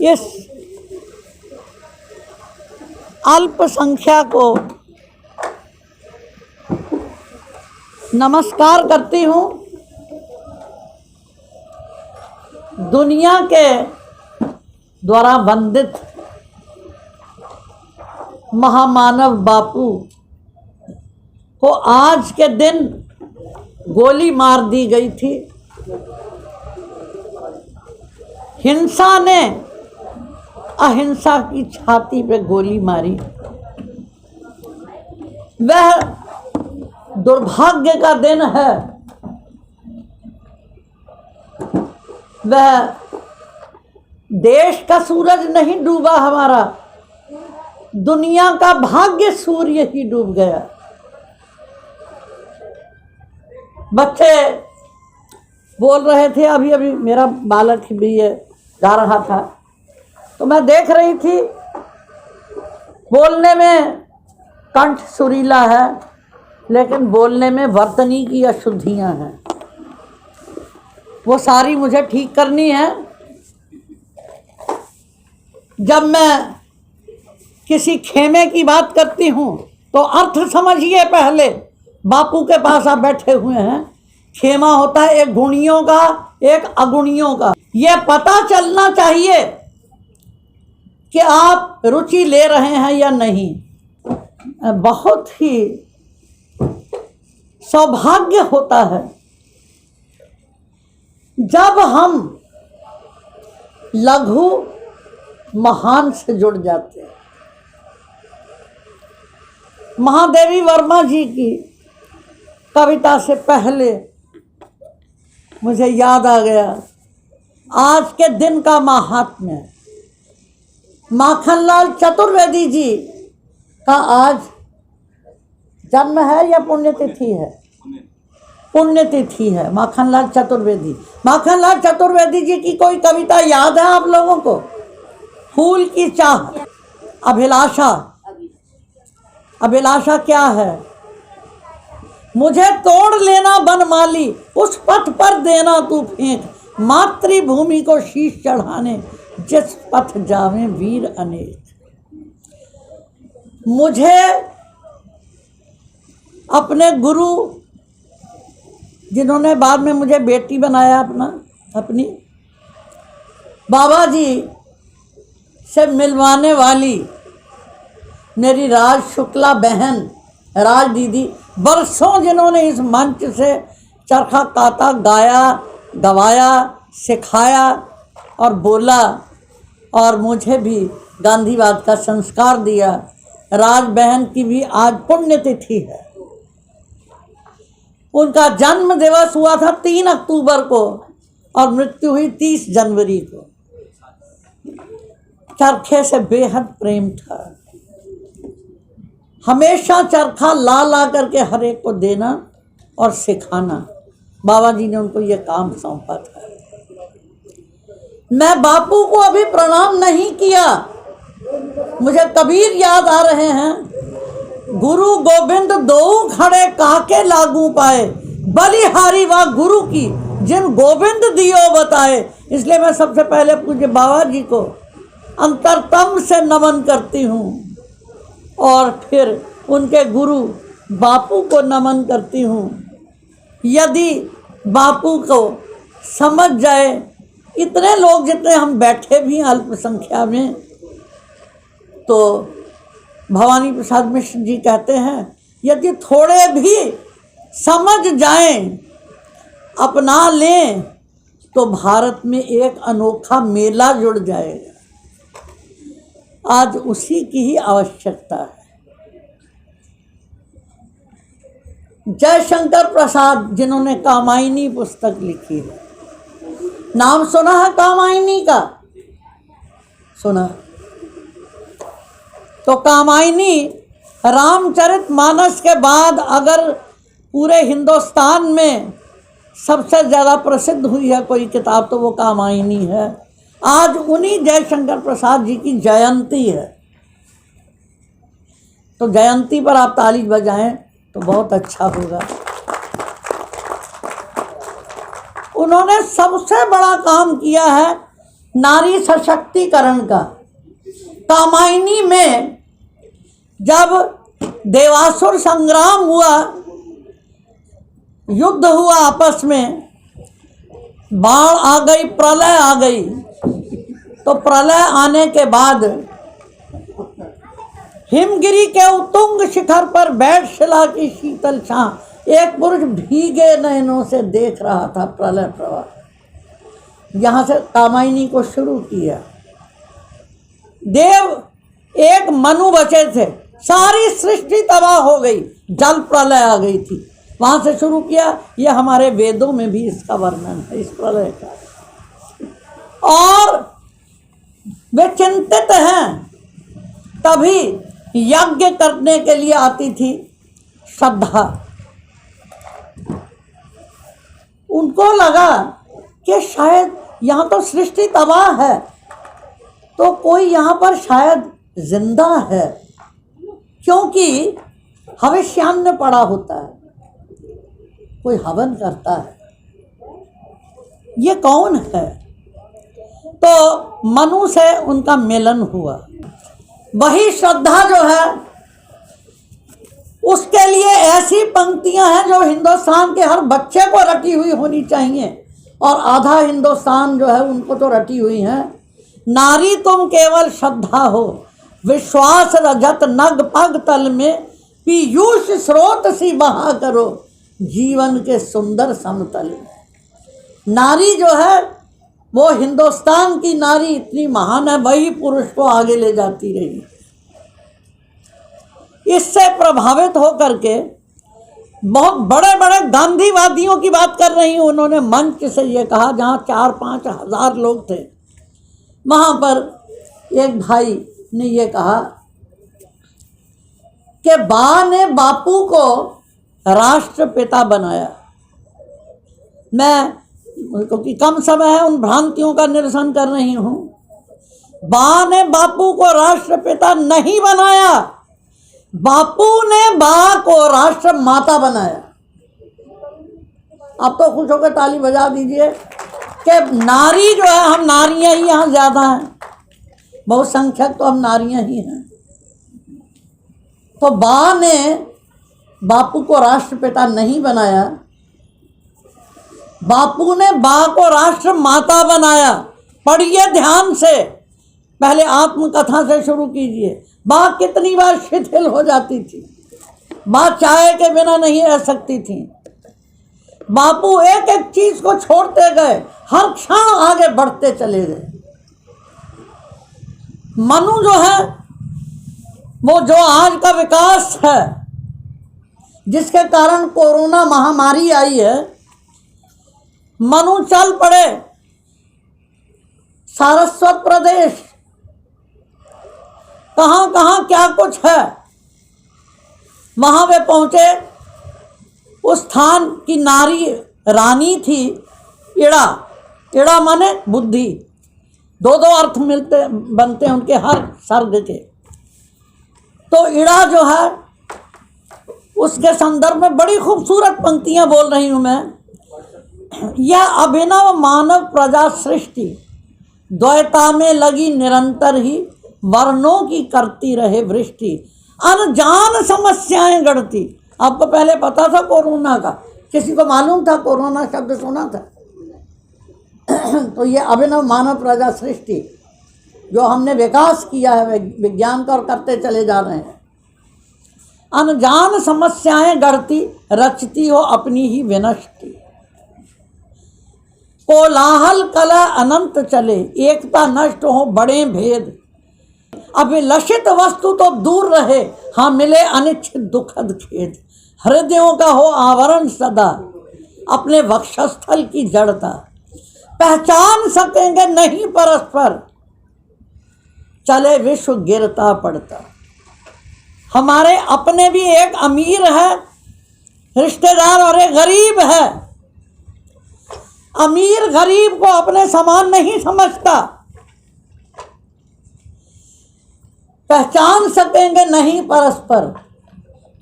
इस अल्पसंख्यक को नमस्कार करती हूँ। दुनिया के द्वारा वंदित महामानव बापू को आज के दिन गोली मार दी गई थी। हिंसा ने अहिंसा की छाती पे गोली मारी। वह दुर्भाग्य का दिन है। वह देश का सूरज नहीं डूबा हमारा, दुनिया का भाग्य सूर्य ही डूब गया। बच्चे बोल रहे थे, अभी अभी मेरा बालक भी जा रहा था तो मैं देख रही थी, बोलने में कंठ सुरीला है लेकिन बोलने में वर्तनी की अशुद्धियां हैं। वो सारी मुझे ठीक करनी है। जब मैं किसी खेमे की बात करती हूँ तो अर्थ समझिए। पहले बापू के पास आप बैठे हुए हैं। खेमा होता है एक गुणियों का, एक अगुणियों का। ये पता चलना चाहिए कि आप रुचि ले रहे हैं या नहीं। बहुत ही सौभाग्य होता है जब हम लघु महान से जुड़ जाते हैं। महादेवी वर्मा जी की कविता से पहले मुझे याद आ गया आज के दिन का महात्म्य। माखनलाल चतुर्वेदी जी का आज जन्म है या पुण्यतिथि है? पुण्यतिथि है माखनलाल चतुर्वेदी। माखनलाल चतुर्वेदी जी की कोई कविता याद है आप लोगों को? फूल की चाह, अभिलाषा। अभिलाषा क्या है? मुझे तोड़ लेना बनमाली, उस पथ पर देना तू फेंक, मातृभूमि को शीश चढ़ाने जिस पथ जावे वीर अनेक। मुझे अपने गुरु, जिन्होंने बाद में मुझे बेटी बनाया अपनी बाबा जी से मिलवाने वाली मेरी राज शुक्ला बहन, राज दीदी, बरसों जिन्होंने इस मंच से चरखा काता, गाया, गवाया, सिखाया और बोला और मुझे भी गांधीवाद का संस्कार दिया। राज बहन की भी आज पुण्यतिथि है। उनका जन्म दिवस हुआ था 3 अक्टूबर को और मृत्यु हुई 30 जनवरी को। चरखे से बेहद प्रेम था। हमेशा चरखा ला ला करके हर एक को देना और सिखाना। बाबा जी ने उनको ये काम सौंपा था। मैं बापू को अभी प्रणाम नहीं किया। मुझे कबीर याद आ रहे हैं। गुरु गोविंद दो खड़े काके लागू पाए, बलिहारी वा गुरु की जिन गोविंद दियो बताए। इसलिए मैं सबसे पहले पूज्य बाबा जी को अंतरतम से नमन करती हूँ और फिर उनके गुरु बापू को नमन करती हूँ। यदि बापू को समझ जाए, इतने लोग जितने हम बैठे भी हैं अल्पसंख्या में, तो भवानी प्रसाद मिश्र जी कहते हैं यदि थोड़े भी समझ जाएं, अपना लें, तो भारत में एक अनोखा मेला जुड़ जाएगा। आज उसी की ही आवश्यकता है। जयशंकर प्रसाद, जिन्होंने कामायनी पुस्तक लिखी है, नाम सुना है कामायनी का? सुना? तो कामायनी रामचरितमानस के बाद अगर पूरे हिंदुस्तान में सबसे ज़्यादा प्रसिद्ध हुई है कोई किताब तो वो कामायनी है। आज उन्हीं जयशंकर प्रसाद जी की जयंती है, तो जयंती पर आप ताली बजाएं तो बहुत अच्छा होगा। उन्होंने सबसे बड़ा काम किया है नारी सशक्तिकरण का। कामायनी में जब देवासुर संग्राम हुआ, युद्ध हुआ आपस में, बाढ़ आ गई, प्रलय आ गई, तो प्रलय आने के बाद हिमगिरी के उत्तुंग शिखर पर बैठ शिला की शीतल छां एक पुरुष भीगे नयनों से देख रहा था प्रलय प्रवाह। यहाँ से कामायनी को शुरू किया। देव एक मनु बचे थे, सारी सृष्टि तबाह हो गई, जल प्रलय आ गई थी, वहाँ से शुरू किया। ये हमारे वेदों में भी इसका वर्णन है, इस प्रलय का। और वे चिंतित हैं, तभी यज्ञ करने के लिए आती थी श्रद्धा। उनको लगा कि शायद यहाँ तो सृष्टि तबाह है, तो कोई यहाँ पर शायद जिंदा है, क्योंकि हविष्यान्न पड़ा होता है, कोई हवन करता है, ये कौन है? तो मनु से उनका मिलन हुआ। वही श्रद्धा जो है, उसके लिए ऐसी पंक्तियां हैं जो हिंदुस्तान के हर बच्चे को रटी हुई होनी चाहिए, और आधा हिंदुस्तान जो है उनको तो रटी हुई हैं। नारी तुम केवल श्रद्धा हो, विश्वास रजत नग पग तल में, पीयूष स्रोत सी बहा करो, जीवन के सुंदर समतल में। नारी जो है वो हिंदुस्तान की नारी इतनी महान है, वही पुरुष को आगे ले जाती रही। इससे प्रभावित होकर के बहुत बड़े बड़े गांधीवादियों की बात कर रही हूँ, उन्होंने मंच से ये कहा, जहाँ 4-5 हज़ार लोग थे, वहाँ पर एक भाई ने ये कहा कि बा ने बापू को राष्ट्रपिता बनाया। मैं, क्योंकि कम समय है, उन भ्रांतियों का निरसन कर रही हूँ। बा ने बापू को राष्ट्रपिता नहीं बनाया, बापू ने बा को राष्ट्र माता बनाया। अब तो खुश होकर ताली बजा दीजिए कि नारी जो है, हम नारियां ही यहाँ ज़्यादा हैं, बहुसंख्यक तो हम नारियां ही हैं। तो बा ने बापू को राष्ट्रपिता नहीं बनाया, बापू ने बा को राष्ट्र माता बनाया। पढ़िए ध्यान से, पहले आत्मकथा से शुरू कीजिए। बा कितनी बार शिथिल हो जाती थी, बा चाय के बिना नहीं रह सकती थी। बापू एक एक चीज को छोड़ते गए, हर क्षण आगे बढ़ते चले गए। मनु जो है वो जो आज का विकास है, जिसके कारण कोरोना महामारी आई है, मनु चल पड़े सारस्वत प्रदेश, कहाँ कहाँ क्या कुछ है, वहाँ वे पहुँचे। उस स्थान की नारी रानी थी इड़ा। इड़ा माने बुद्धि, 2 अर्थ मिलते बनते हैं उनके हर सर्ग के। तो इड़ा जो है, उसके संदर्भ में बड़ी खूबसूरत पंक्तियाँ बोल रही हूँ मैं। यह अभिनव मानव प्रजा सृष्टि, द्वैता में लगी निरंतर ही, वर्णों की करती रहे वृष्टि, अनजान समस्याएं गढ़ती। आपको पहले पता था कोरोना का? किसी को मालूम था? कोरोना शब्द सुना था? तो ये अभिनव मानव प्रजा सृष्टि जो हमने विकास किया है विज्ञान का, और करते चले जा रहे हैं। अनजान समस्याएं गढ़ती, रचती हो अपनी ही विनष्टि। कोलाहल कला अनंत चले, एकता नष्ट हो बड़े भेद। अभिलषित वस्तु तो दूर रहे, हाँ मिले अनिच्छित दुखद खेद। हृदयों का हो आवरण सदा, अपने वक्षस्थल की जड़ता। पहचान सकेंगे नहीं परस्पर, चले विश्व गिरता पड़ता। हमारे अपने भी एक अमीर है रिश्तेदार और एक गरीब है। अमीर गरीब को अपने समान नहीं समझता। पहचान सकेंगे नहीं परस्पर,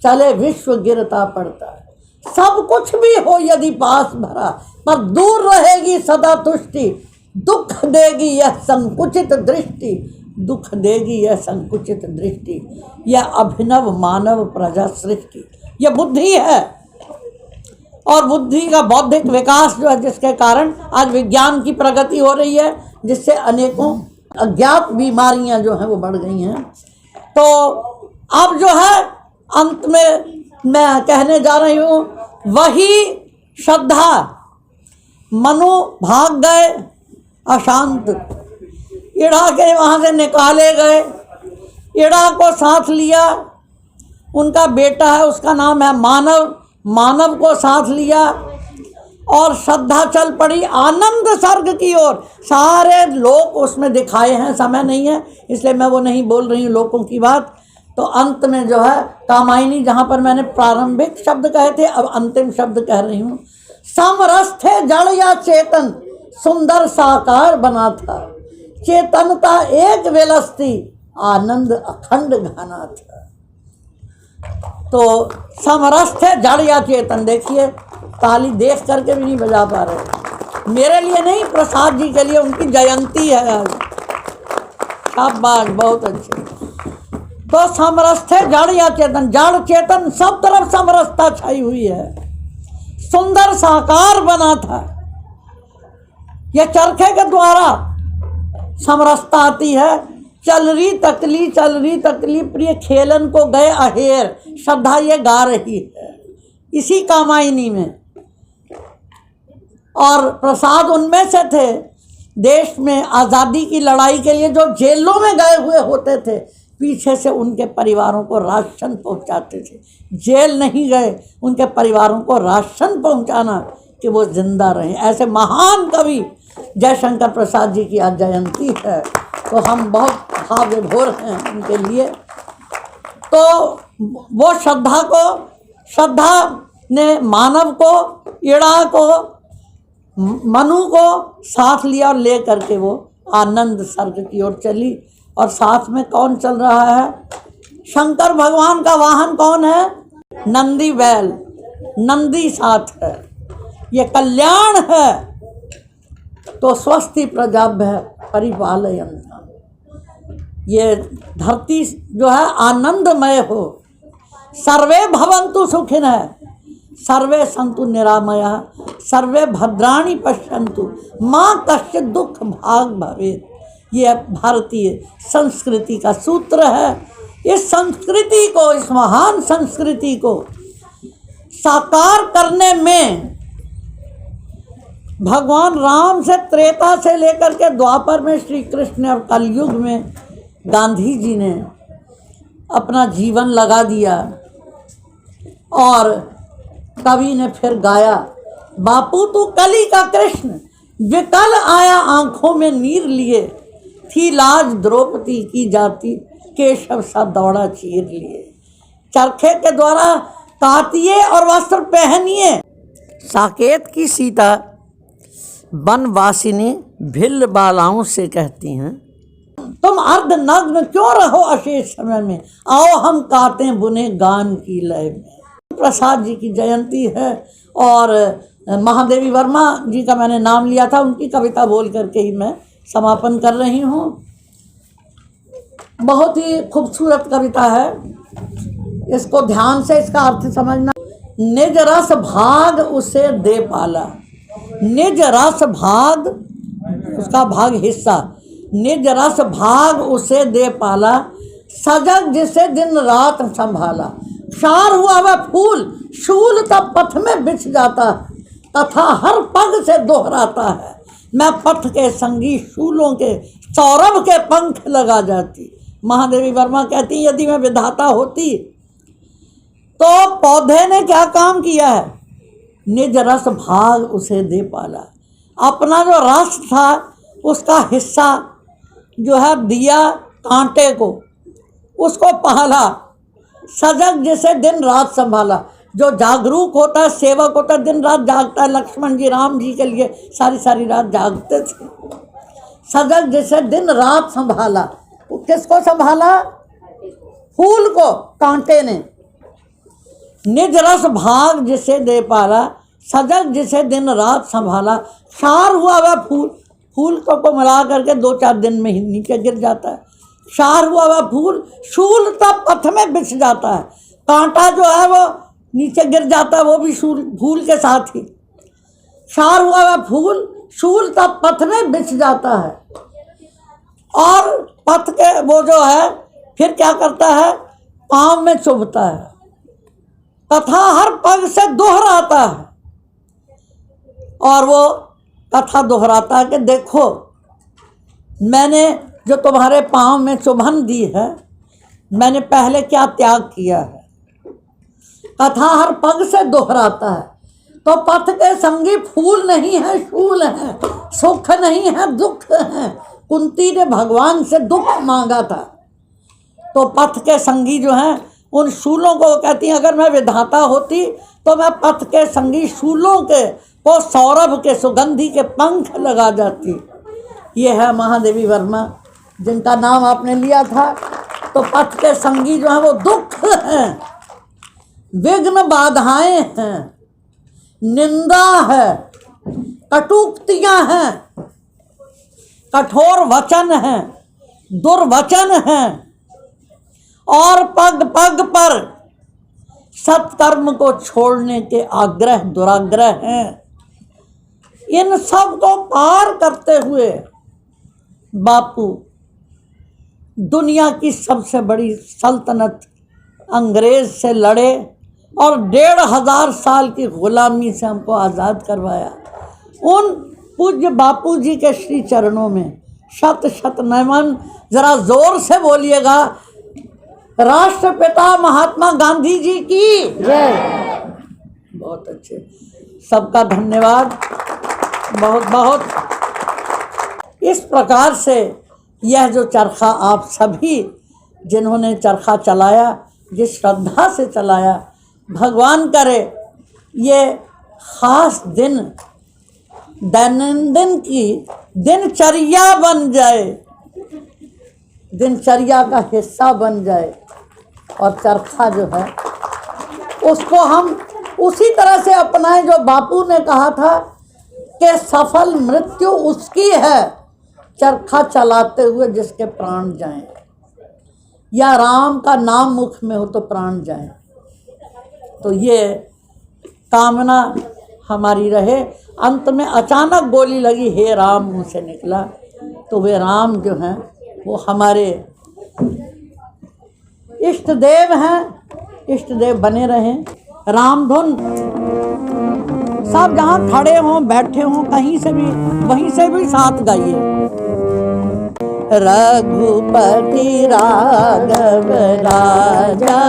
चले विश्व गिरता पड़ता। सब कुछ भी हो यदि पास भरा, पर दूर रहेगी सदा तुष्टि। दुख देगी यह संकुचित दृष्टि, दुख देगी यह संकुचित दृष्टि, यह अभिनव मानव प्रजा सृष्टि। यह बुद्धि है, और बुद्धि का बौद्धिक विकास जो है, जिसके कारण आज विज्ञान की प्रगति हो रही है, जिससे अनेकों अज्ञात बीमारियां जो हैं वो बढ़ गई हैं। तो अब जो है अंत में मैं कहने जा रही हूँ, वही श्रद्धा। मनु भाग गए अशांत, इड़ा के वहाँ से निकाले गए, इड़ा को साथ लिया, उनका बेटा है उसका नाम है मानव, मानव को साथ लिया, और श्रद्धा चल पड़ी आनंद सर्ग की ओर। सारे लोक उसमें दिखाए हैं, समय नहीं है इसलिए मैं वो नहीं बोल रही हूँ लोकों की बात। तो अंत में जो है कामायनी, जहाँ पर मैंने प्रारंभिक शब्द कहे थे अब अंतिम शब्द कह रही हूँ। समरस्थे जड़ या चेतन सुंदर साकार बना था, चेतनता एक विलसती आनंद अखंड घना था। तो समरस्थ है जड़ या चेतन। देखिए ताली देख करके भी नहीं बजा पा रहे, मेरे लिए नहीं, प्रसाद जी के लिए, उनकी जयंती है आज। शाबाश, बहुत अच्छे। तो समरस्थ है जड़ या चेतन, जड़ चेतन सब तरफ समरसता छाई हुई है, सुंदर साकार बना था। यह चरखे के द्वारा समरसता आती है। चल रही तकली प्रिय खेलन को गए अहेर, श्रद्धा ये गा रही है इसी कामायनी में। और प्रसाद उनमें से थे, देश में आज़ादी की लड़ाई के लिए जो जेलों में गए हुए होते थे, पीछे से उनके परिवारों को राशन पहुंचाते थे। जेल नहीं गए, उनके परिवारों को राशन पहुंचाना कि वो जिंदा रहें। ऐसे महान कवि जयशंकर प्रसाद जी की आज जयंती है, तो हम बहुत भाव विभोर हैं उनके लिए। तो वो श्रद्धा ने मानव को, इड़ा को, मनु को साथ लिया और ले करके वो आनंद सर्ग की ओर चली। और साथ में कौन चल रहा है? शंकर भगवान का वाहन कौन है? नंदी बैल, नंदी साथ है, ये कल्याण है। तो स्वस्ति प्रजाभ्य परिपालयन्ताम्, ये धरती जो है आनंदमय हो। सर्वे भवन्तु सुखिनः, सर्वे सन्तु निरामयाः, सर्वे भद्राणि पश्यन्तु मा कश्चित् दुःख भाग भवेत्। ये भारतीय संस्कृति का सूत्र है। इस संस्कृति को, इस महान संस्कृति को साकार करने में भगवान राम से, त्रेता से लेकर के द्वापर में श्री कृष्ण और कलयुग में गांधी जी ने अपना जीवन लगा दिया। और कवि ने फिर गाया, बापू तू कली का कृष्ण, विकल आया आंखों में नीर लिए, थी लाज द्रौपदी की जाती, केशव सा दौड़ा चीर लिए। चरखे के द्वारा काटिए और वस्त्र पहनिए। साकेत की सीता वनवासिनी भिल्ल बालाओं से कहती हैं, तुम अर्धनग्न क्यों रहो अशेष समय में, आओ हम काटे बुने गान की लय में। प्रसाद जी की जयंती है और महादेवी वर्मा जी का मैंने नाम लिया था, उनकी कविता बोल करके ही मैं समापन कर रही हूँ। बहुत ही खूबसूरत कविता है, इसको ध्यान से इसका अर्थ समझना। निज रस भाग उसे दे पाला, निज रस भाग, उसका भाग हिस्सा, निज रस भाग उसे दे पाला, सजग जिसे दिन रात संभाला। क्षार हुआ वह फूल, शूल तब पथ में बिछ जाता है, तथा हर पग से दोहराता है। मैं पथ के संगी शूलों के सौरभ के पंख लगा जाती। महादेवी वर्मा कहती, यदि मैं विधाता होती तो पौधे ने क्या काम किया है? निज रस भाग उसे दे पाला, अपना जो रस था उसका हिस्सा जो है दिया कांटे को, उसको पाला। सजग जिसे दिन रात संभाला, जो जागरूक होता है, सेवक होता है, दिन रात जागता है। लक्ष्मण जी राम जी के लिए सारी सारी रात जागते थे। सजग जिसे दिन रात संभाला, किसको संभाला? फूल को कांटे ने। निज रस भाग जिसे दे पाला, सजग जिसे दिन रात संभाला। क्षार हुआ वह फूल, फूल को मिला करके 2-4 दिन में ही नीचे गिर जाता है। क्षार हुआ वह फूल शूल तब पथ में बिछ जाता है। कांटा जो है वो नीचे गिर जाता है, वो भी फूल के साथ ही। क्षार हुआ वह फूल शूल तब पथ में बिछ जाता है। और पथ के वो जो है फिर क्या करता है, पाँव में चुभता है। कथा हर पग से दोहराता है और वो कथा दोहराता है कि देखो मैंने जो तुम्हारे पाँव में चुभन दी है, मैंने पहले क्या त्याग किया है। कथा हर पग से दोहराता है। तो पथ के संगी फूल नहीं है शूल है, सुख नहीं है दुख है। कुंती ने भगवान से दुख मांगा था, तो पथ के संगी जो हैं उन शूलों को कहती हैं अगर मैं विधाता होती तो मैं पथ के संगी शूलों के को सौरभ के सुगंधी के पंख लगा जाती। ये है महादेवी वर्मा जिनका नाम आपने लिया था। तो पथ के संगी जो हैं वो दुख हैं, विघ्न बाधाएं हैं, निंदा है, कटुक्तियां हैं, कठोर वचन हैं, दुर्वचन हैं और पग पग पर सत्कर्म को छोड़ने के आग्रह दुराग्रह हैं। इन सब को पार करते हुए बापू दुनिया की सबसे बड़ी सल्तनत अंग्रेज से लड़े और 1500 साल की गुलामी से हमको आज़ाद करवाया। उन पूज्य बापू जी के श्री चरणों में शत शत नमन। जरा जोर से बोलिएगा, राष्ट्रपिता महात्मा गांधी जी की जय। बहुत अच्छे, सबका धन्यवाद बहुत बहुत। इस प्रकार से यह जो चरखा आप सभी जिन्होंने चरखा चलाया, जिस श्रद्धा से चलाया, भगवान करे ये खास दिन दैनंदिन की दिनचर्या बन जाए, दिनचर्या का हिस्सा बन जाए। और चरखा जो है उसको हम उसी तरह से अपनाएं जो बापू ने कहा था कि सफल मृत्यु उसकी है चरखा चलाते हुए जिसके प्राण जाएं, या राम का नाम मुख में हो तो प्राण जाएं। तो ये कामना हमारी रहे। अंत में अचानक गोली लगी, हे राम मुँह से निकला। तो वे राम जो हैं वो हमारे इष्ट देव हैं, इष्ट देव बने रहें। राम धुन सब जहाँ खड़े हों बैठे हों कहीं से भी वहीं से भी साथ गाइए। रघुपति राघव राजा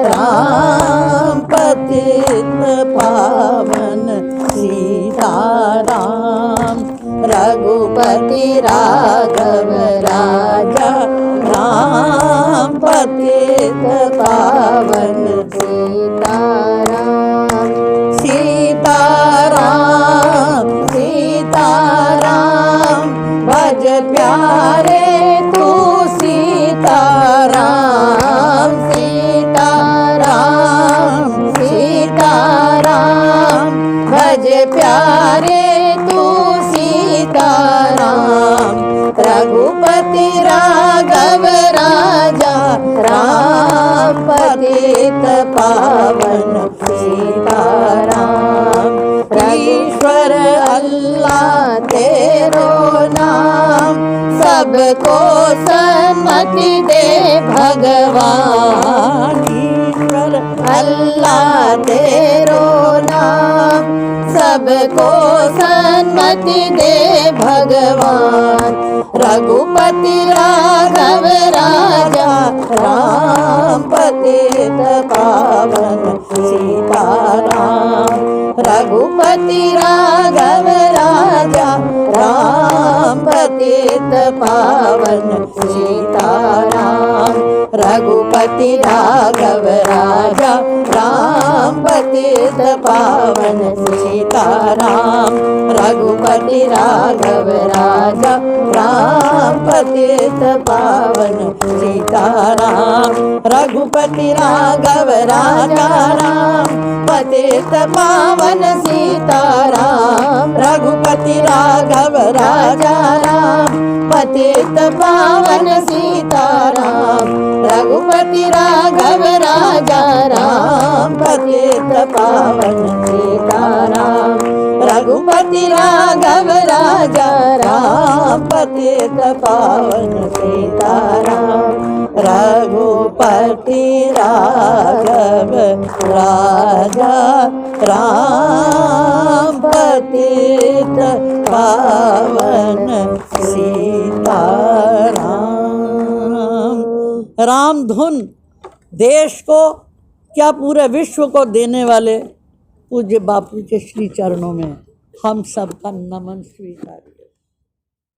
राम पतित पावन सीताराम। रघुपति राघव राजा राम पतित पावन सीताराम। सीताराम सीताराम भज प्यारे तू सीताराम। सीताराम सीताराम भज प्यारे तू सीताराम। रघुपति राघव राजा राम पतित पावन सीताराम। ईश्वर अल्लाह तेरो नाम सबको सन्मति दे भगवान। ईश्वर अल्लाह तेरो नाम सबको सन्मति दे भगवान। रघुपति राघव राजा राम पतित पावन सीताराम। रघुपति राघव राजा राम पतित पावन सीताराम। रघुपति राघव राजा राम पतित पतित पावन सीताराम रघुपति राघव राजा राम पतित पावन सीताराम रघुपति राघव राजा राम पतित पावन सीताराम रघुपति राघव राजा राम पतित पावन सीताराम रघुपति राघव राजा राम पतित पावन सीताराम रघुपति राघव राजा राम पतित पावन सीताराम रघुपति राघव राजा राम पतित पावन सीताराम। राम धुन देश को क्या पूरे विश्व को देने वाले पूज्य बापू के श्री चरणों में हम सबका नमन स्वीकार।